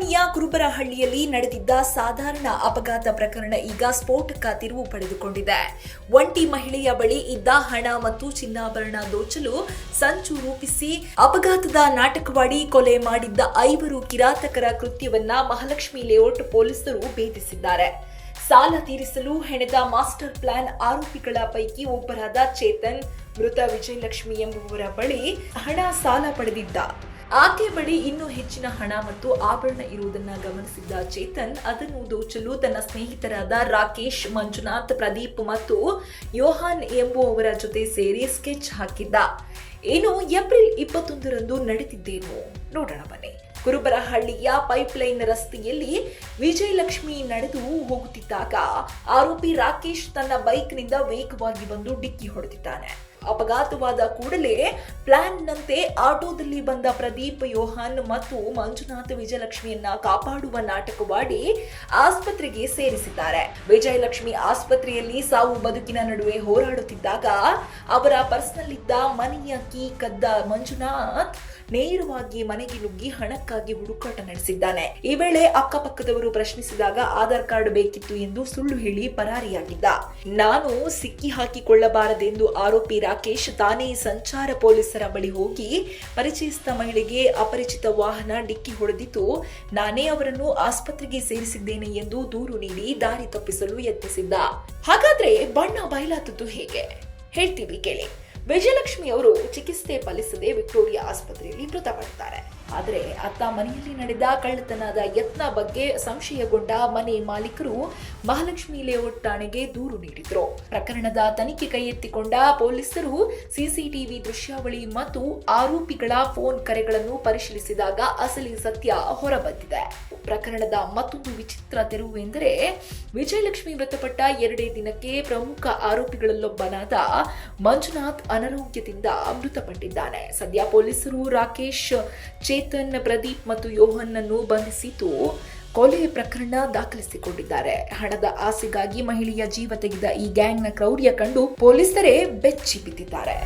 ಅಥಣಿಯ ಕುರುಬರಹಳ್ಳಿಯಲ್ಲಿ ನಡೆದಿದ್ದ ಸಾಧಾರಣ ಅಪಘಾತ ಪ್ರಕರಣ ಈಗ ಸ್ಫೋಟಕ ತಿರುವು ಪಡೆದುಕೊಂಡಿದೆ. ಒಂಟಿ ಮಹಿಳೆಯ ಬಳಿ ಇದ್ದ ಹಣ ಮತ್ತು ಚಿನ್ನಾಭರಣ ದೋಚಲು ಸಂಚು ರೂಪಿಸಿ ಅಪಘಾತದ ನಾಟಕವಾಡಿ ಕೊಲೆ ಮಾಡಿದ್ದ 5 ಕಿರಾತಕರ ಕೃತ್ಯವನ್ನ ಮಹಾಲಕ್ಷ್ಮಿ ಲೇಔಟ್ ಪೊಲೀಸರು ಭೇದಿಸಿದ್ದಾರೆ. ಸಾಲ ತೀರಿಸಲು ಹೆಣೆದ ಮಾಸ್ಟರ್ ಪ್ಲಾನ್ ಆರೋಪಿಗಳ ಪೈಕಿ ಒಬ್ಬರಾದ ಚೇತನ್ ಮೃತ ವಿಜಯಲಕ್ಷ್ಮಿ ಎಂಬುವರ ಬಳಿ ಹಣ ಸಾಲ ಪಡೆದಿದ್ದ. ಆಕೆ ಬಳಿ ಇನ್ನೂ ಹೆಚ್ಚಿನ ಹಣ ಮತ್ತು ಆಭರಣ ಇರುವುದನ್ನು ಗಮನಿಸಿದ್ದ ಚೇತನ್ ಅದನ್ನು ದೋಚಲು ತನ್ನ ಸ್ನೇಹಿತರಾದ ರಾಕೇಶ್, ಮಂಜುನಾಥ್, ಪ್ರದೀಪ್ ಮತ್ತು ಯೋಹಾನ್ ಎಂಬುವವರ ಜೊತೆ ಸೇರಿ ಸ್ಕೆಚ್ ಹಾಕಿದ್ದ. ಏನು ಏಪ್ರಿಲ್ 21ರಂದು ನಡೆದಿದ್ದೇನು ನೋಡೋಣ ಬನ್ನಿ. ಕುರುಬರಹಳ್ಳಿಯ ಪೈಪ್ಲೈನ್ ರಸ್ತೆಯಲ್ಲಿ ವಿಜಯಲಕ್ಷ್ಮಿ ನಡೆದು ಹೋಗುತ್ತಿದ್ದಾಗ ಆರೋಪಿ ರಾಕೇಶ್ ತನ್ನ ಬೈಕ್ನಿಂದ ವೇಗವಾಗಿ ಬಂದು ಡಿಕ್ಕಿ ಹೊಡೆದಿದ್ದಾನೆ. ಅಪಘಾತವಾದ ಕೂಡಲೇ ಪ್ಲಾನ್ನಂತೆ ಆಟೋದಲ್ಲಿ ಬಂದ ಪ್ರದೀಪ್, ಯೋಹಾನ್ ಮತ್ತು ಮಂಜುನಾಥ್ ವಿಜಯಲಕ್ಷ್ಮಿಯನ್ನ ಕಾಪಾಡುವ ನಾಟಕವಾಡಿ ಆಸ್ಪತ್ರೆಗೆ ಸೇರಿಸಿದ್ದಾರೆ. ವಿಜಯಲಕ್ಷ್ಮಿ ಆಸ್ಪತ್ರೆಯಲ್ಲಿ ಸಾವು ಬದುಕಿನ ನಡುವೆ ಹೋರಾಡುತ್ತಿದ್ದಾಗ ಅವರ ಪರ್ಸ್ನಲ್ಲಿದ್ದ ಮನೆಯ ಕೀ ಕದ್ದ ಮಂಜುನಾಥ್ ನೇರವಾಗಿ ಮನೆಗೆ ನುಗ್ಗಿ ಹಣಕ್ಕಾಗಿ ಹುಡುಕಾಟ ನಡೆಸಿದ್ದಾನೆ. ಈ ವೇಳೆ ಅಕ್ಕಪಕ್ಕದವರು ಪ್ರಶ್ನಿಸಿದಾಗ ಆಧಾರ್ ಕಾರ್ಡ್ ಬೇಕಿತ್ತು ಎಂದು ಸುಳ್ಳು ಹೇಳಿ ಪರಾರಿಯಾಗಿದ್ದ. ನಾನು ಸಿಕ್ಕಿ ಹಾಕಿಕೊಳ್ಳಬಾರದೆಂದು ಆರೋಪಿ ರಾಕೇಶ್ ತಾನೇ ಸಂಚಾರ ಪೊಲೀಸರ ಬಳಿ ಹೋಗಿ ಪರಿಚಯಸ್ಥ ಮಹಿಳೆಗೆ ಅಪರಿಚಿತ ವಾಹನ ಡಿಕ್ಕಿ ಹೊಡೆದಿದ್ದು ನಾನೇ ಅವರನ್ನು ಆಸ್ಪತ್ರೆಗೆ ಸೇರಿಸಿದ್ದೇನೆ ಎಂದು ದೂರು ನೀಡಿ ದಾರಿ ತಪ್ಪಿಸಲು ಯತ್ನಿಸಿದ್ದ. ಹಾಗಾದ್ರೆ ಬಣ್ಣ ಬಯಲಾದದ್ದು ಹೇಗೆ ಹೇಳ್ತೀವಿ ಕೇಳಿ. ವಿಜಯಲಕ್ಷ್ಮಿ ಅವರು ಚಿಕಿತ್ಸೆ ಫಲಿಸದೆ ವಿಕ್ಟೋರಿಯಾ ಆಸ್ಪತ್ರೆಯಲ್ಲಿ ಮೃತಪಡುತ್ತಾರೆ. ಆದರೆ ಅತ್ತ ಮನೆಯಲ್ಲಿ ನಡೆದ ಕಳ್ಳತನದ ಯತ್ನ ಬಗ್ಗೆ ಸಂಶಯಗೊಂಡ ಮನೆ ಮಾಲೀಕರು ಮಹಾಲಕ್ಷ್ಮಿ ಲೇಔಟ್ ಠಾಣೆಗೆ ದೂರು ನೀಡಿದ್ರು. ಪ್ರಕರಣದ ತನಿಖೆ ಕೈಗೆತ್ತಿಕೊಂಡ ಪೊಲೀಸರು ಸಿಸಿಟಿವಿ ದೃಶ್ಯಾವಳಿ ಮತ್ತು ಆರೋಪಿಗಳ ಫೋನ್ ಕರೆಗಳನ್ನು ಪರಿಶೀಲಿಸಿದಾಗ ಅಸಲಿ ಸತ್ಯ ಹೊರಬಂದಿದೆ. ಪ್ರಕರಣದ ಮತ್ತೊಂದು ವಿಚಿತ್ರ ತೆರವು ಎಂದರೆ ವಿಜಯಲಕ್ಷ್ಮಿ ಮೃತಪಟ್ಟ 2 ದಿನಕ್ಕೆ ಪ್ರಮುಖ ಆರೋಪಿಗಳಲ್ಲೊಬ್ಬನಾದ ಮಂಜುನಾಥ್ ಅನಾರೋಗ್ಯದಿಂದ ಮೃತಪಟ್ಟಿದ್ದಾನೆ. ಸದ್ಯ ಪೊಲೀಸರು ರಾಕೇಶ್, ಚೇತನ್, ಪ್ರದೀಪ್ ಮತ್ತು ಯೋಹನ್ ಅನ್ನು ಬಂಧಿಸಿದ್ದು ಕೊಲೆ ಪ್ರಕರಣ ದಾಖಲಿಸಿಕೊಂಡಿದ್ದಾರೆ. ಹಣದ ಆಸೆಗಾಗಿ ಮಹಿಳೆಯ ಜೀವ ತೆಗೆದ ಈ ಗ್ಯಾಂಗ್ನ ಕ್ರೌರ್ಯ ಕಂಡು ಪೊಲೀಸರೇ ಬೆಚ್ಚಿ ಬಿದ್ದಿದ್ದಾರೆ.